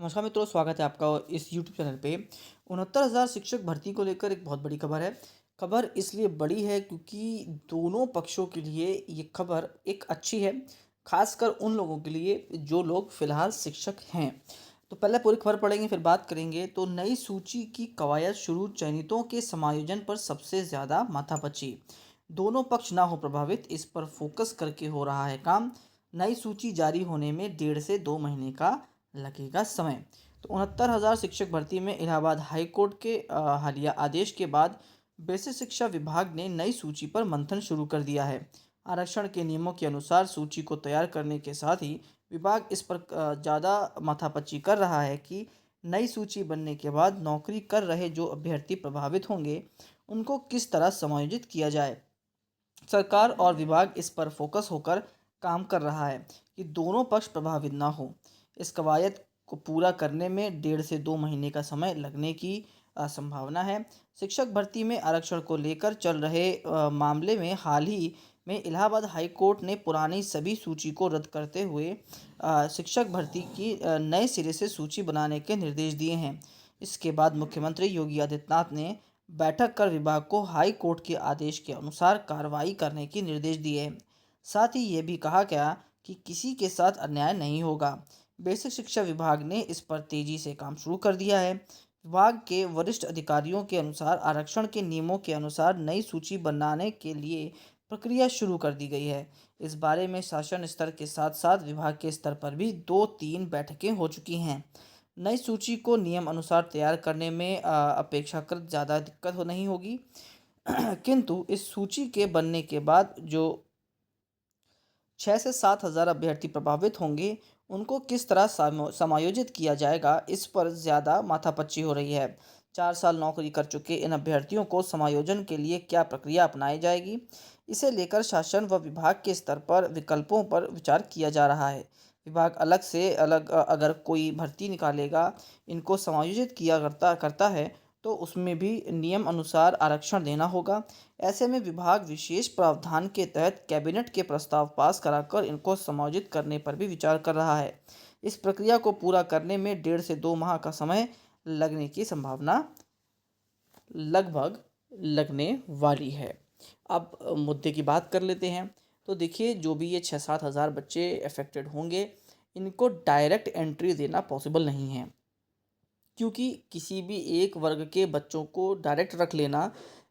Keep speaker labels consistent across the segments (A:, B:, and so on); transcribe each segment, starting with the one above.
A: नमस्कार मित्रों, स्वागत है आपका इस यूट्यूब चैनल पे। 69,000 शिक्षक भर्ती को लेकर एक बहुत बड़ी खबर है। खबर इसलिए बड़ी है क्योंकि दोनों पक्षों के लिए ये खबर एक अच्छी है, खासकर उन लोगों के लिए जो लोग फ़िलहाल शिक्षक हैं। तो पहले पूरी खबर पढ़ेंगे फिर बात करेंगे। तो नई सूची की कवायद शुरू, चयनितों के समायोजन पर सबसे ज़्यादा माथापच्ची। दोनों पक्ष ना हो प्रभावित, इस पर फोकस करके हो रहा है काम। नई सूची जारी होने में 1.5 से 2 महीने का लगेगा समय। तो 69,000 शिक्षक भर्ती में इलाहाबाद हाई कोर्ट के हालिया आदेश के बाद बेसिक शिक्षा विभाग ने नई सूची पर मंथन शुरू कर दिया है। आरक्षण के नियमों के अनुसार सूची को तैयार करने के साथ ही विभाग इस पर ज़्यादा माथापच्ची कर रहा है कि नई सूची बनने के बाद नौकरी कर रहे जो अभ्यर्थी प्रभावित होंगे उनको किस तरह समायोजित किया जाए। सरकार और विभाग इस पर फोकस होकर काम कर रहा है कि दोनों पक्ष प्रभावित ना हो। इस कवायद को पूरा करने में 1.5 से 2 महीने का समय लगने की संभावना है। शिक्षक भर्ती में आरक्षण को लेकर चल रहे मामले में हाल ही में इलाहाबाद हाई कोर्ट ने पुरानी सभी सूची को रद्द करते हुए शिक्षक भर्ती की नए सिरे से सूची बनाने के निर्देश दिए हैं। इसके बाद मुख्यमंत्री योगी आदित्यनाथ ने बैठक कर विभाग को हाई कोर्ट के आदेश के अनुसार कार्रवाई करने के निर्देश दिए हैं। साथ ही ये भी कहा गया कि किसी के साथ अन्याय नहीं होगा। बेसिक शिक्षा विभाग ने इस पर तेजी से काम शुरू कर दिया है। विभाग के वरिष्ठ अधिकारियों के अनुसार आरक्षण के नियमों के अनुसार नई सूची बनाने के लिए प्रक्रिया शुरू कर दी गई है। इस बारे में शासन स्तर के साथ साथ विभाग के स्तर पर भी 2-3 बैठकें हो चुकी हैं। नई सूची को नियम अनुसार तैयार करने में अपेक्षाकृत ज़्यादा दिक्कत हो नहीं होगी। किंतु इस सूची के बनने के बाद जो 6 से 7 हज़ार अभ्यर्थी प्रभावित होंगे उनको किस तरह समायोजित किया जाएगा, इस पर ज़्यादा माथापच्ची हो रही है। 4 साल नौकरी कर चुके इन अभ्यर्थियों को समायोजन के लिए क्या प्रक्रिया अपनाई जाएगी, इसे लेकर शासन व विभाग के स्तर पर विकल्पों पर विचार किया जा रहा है। विभाग अलग से अलग अगर कोई भर्ती निकालेगा, इनको समायोजित किया करता करता है तो उसमें भी नियम अनुसार आरक्षण देना होगा। ऐसे में विभाग विशेष प्रावधान के तहत कैबिनेट के प्रस्ताव पास कराकर इनको समायोजित करने पर भी विचार कर रहा है। इस प्रक्रिया को पूरा करने में 1.5 से 2 माह का समय लगने की संभावना लगभग लगने वाली है। अब मुद्दे की बात कर लेते हैं। तो देखिए, जो भी ये 6-7 हज़ार बच्चे अफेक्टेड होंगे, इनको डायरेक्ट एंट्री देना पॉसिबल नहीं है, क्योंकि किसी भी एक वर्ग के बच्चों को डायरेक्ट रख लेना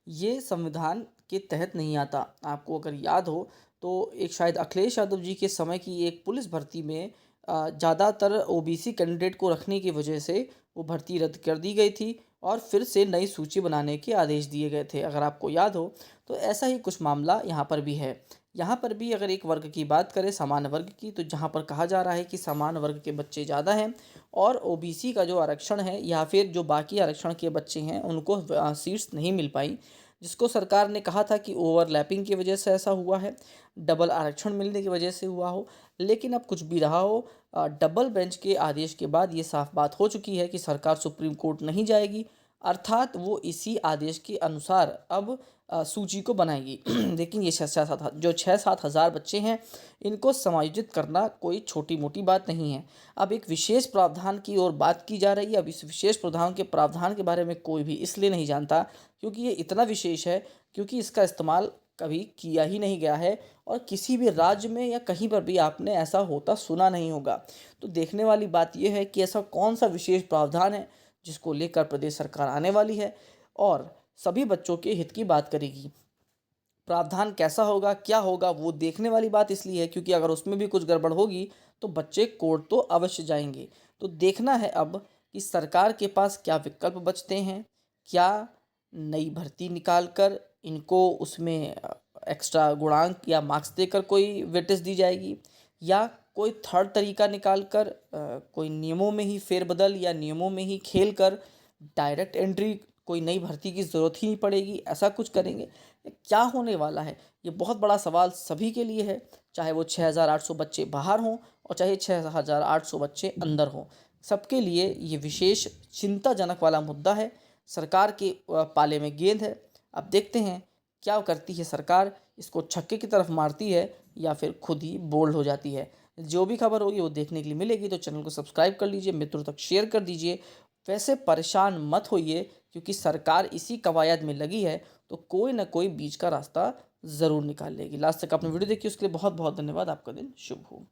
A: ये संविधान के तहत नहीं आता। आपको अगर याद हो तो एक शायद अखिलेश यादव जी के समय की एक पुलिस भर्ती में ज़्यादातर ओबीसी कैंडिडेट को रखने की वजह से वो भर्ती रद्द कर दी गई थी और फिर से नई सूची बनाने के आदेश दिए गए थे, अगर आपको याद हो। तो ऐसा ही कुछ मामला यहाँ पर भी है। यहाँ पर भी अगर एक वर्ग की बात करें, सामान्य वर्ग की, तो जहाँ पर कहा जा रहा है कि सामान्य वर्ग के बच्चे ज़्यादा हैं और ओबीसी का जो आरक्षण है या फिर जो बाकी आरक्षण के बच्चे हैं उनको सीट्स नहीं मिल पाई, जिसको सरकार ने कहा था कि ओवरलैपिंग की वजह से ऐसा हुआ है, डबल आरक्षण मिलने की वजह से हुआ हो। लेकिन अब कुछ भी रहा हो, डबल बेंच के आदेश के बाद ये साफ बात हो चुकी है कि सरकार सुप्रीम कोर्ट नहीं जाएगी, अर्थात वो इसी आदेश के अनुसार अब सूची को बनाएगी। लेकिन ये 6-7 हज़ार बच्चे हैं, इनको समायोजित करना कोई छोटी मोटी बात नहीं है। अब एक विशेष प्रावधान की ओर बात की जा रही है। अब इस विशेष प्रावधान के बारे में कोई भी इसलिए नहीं जानता क्योंकि ये इतना विशेष है, क्योंकि इसका इस्तेमाल कभी किया ही नहीं गया है और किसी भी राज्य में या कहीं पर भी आपने ऐसा होता सुना नहीं होगा। तो देखने वाली बात यह है कि ऐसा कौन सा विशेष प्रावधान है जिसको लेकर प्रदेश सरकार आने वाली है और सभी बच्चों के हित की बात करेगी। प्रावधान कैसा होगा, क्या होगा, वो देखने वाली बात इसलिए है क्योंकि अगर उसमें भी कुछ गड़बड़ होगी तो बच्चे कोर्ट तो अवश्य जाएंगे। तो देखना है अब कि सरकार के पास क्या विकल्प बचते हैं। क्या नई भर्ती निकाल कर इनको उसमें एक्स्ट्रा गुणांक या मार्क्स देकर कोई वेटेज दी जाएगी, या कोई थर्ड तरीका निकाल कर कोई नियमों में ही फेरबदल या नियमों में ही खेल कर डायरेक्ट एंट्री, कोई नई भर्ती की ज़रूरत ही नहीं पड़ेगी, ऐसा कुछ करेंगे। क्या होने वाला है, ये बहुत बड़ा सवाल सभी के लिए है, चाहे वो 6,800 बच्चे बाहर हों और चाहे 6,800 बच्चे अंदर हों। सबके लिए ये विशेष चिंताजनक वाला मुद्दा है। सरकार के पाले में गेंद है। अब देखते हैं क्या करती है सरकार, इसको छक्के की तरफ मारती है या फिर खुद ही बोल्ड हो जाती है। जो भी खबर होगी वो देखने के लिए मिलेगी। तो चैनल को सब्सक्राइब कर लीजिए, मित्रों तक शेयर कर दीजिए। वैसे परेशान मत होइए, क्योंकि सरकार इसी कवायद में लगी है, तो कोई ना कोई बीच का रास्ता ज़रूर निकाल लेगी। लास्ट तक आपने वीडियो देखी, उसके लिए बहुत बहुत धन्यवाद। आपका दिन शुभ हो।